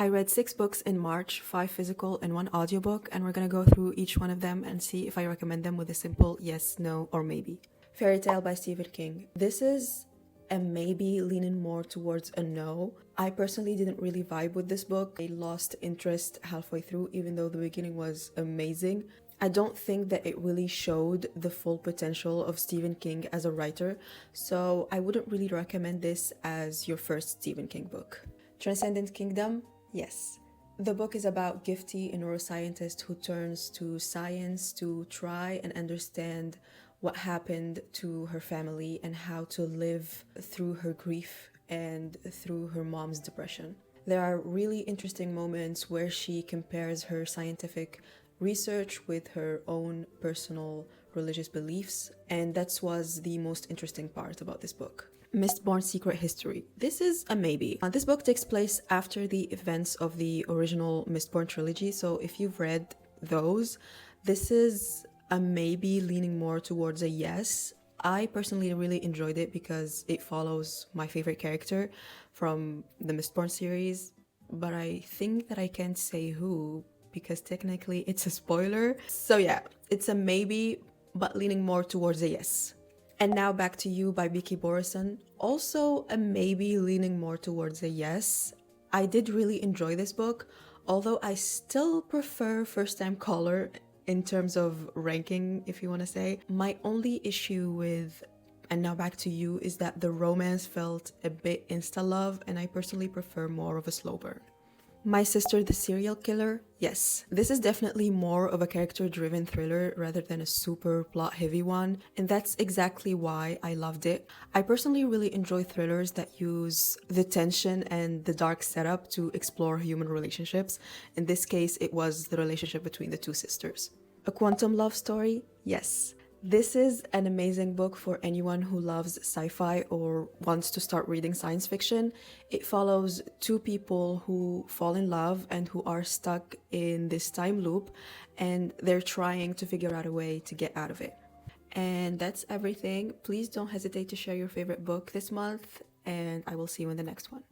I read 6 books in March, 5 physical and 1 audiobook, and we're gonna go through each one of them and see if I recommend them with a simple yes, no, or maybe. Fairy Tale by Stephen King. This is a maybe, leaning more towards a no. I personally didn't really vibe with this book. I lost interest halfway through, even though the beginning was amazing. I don't think that it really showed the full potential of Stephen King as a writer, so I wouldn't really recommend this as your first Stephen King book. Transcendent Kingdom? Yes. The book is about Gifty, a neuroscientist who turns to science to try and understand what happened to her family and how to live through her grief and through her mom's depression. There are really interesting moments where she compares her scientific research with her own personal religious beliefs, and that was the most interesting part about this book. Mistborn Secret History. This is a maybe. This book takes place after the events of the original Mistborn trilogy, so if you've read those, this is a maybe, leaning more towards a yes. I personally really enjoyed it because it follows my favorite character from the Mistborn series, but I think that I can't say who because technically it's a spoiler. So yeah, it's a maybe, but leaning more towards a yes. And Now Back to You by Vicky Borison. Also a maybe, leaning more towards a yes. I did really enjoy this book, although I still prefer First Time Caller in terms of ranking, if you want to say. My only issue with And Now Back to You is that the romance felt a bit insta-love, and I personally prefer more of a slow burn. My Sister the Serial Killer? Yes. This is definitely more of a character-driven thriller rather than a super plot-heavy one, and that's exactly why I loved it. I personally really enjoy thrillers that use the tension and the dark setup to explore human relationships. In this case, it was the relationship between the two sisters. A Quantum Love Story? Yes. This is an amazing book for anyone who loves sci-fi or wants to start reading science fiction. It follows 2 people who fall in love and who are stuck in this time loop, and they're trying to figure out a way to get out of it. And that's everything. Please don't hesitate to share your favorite book this month, and I will see you in the next one.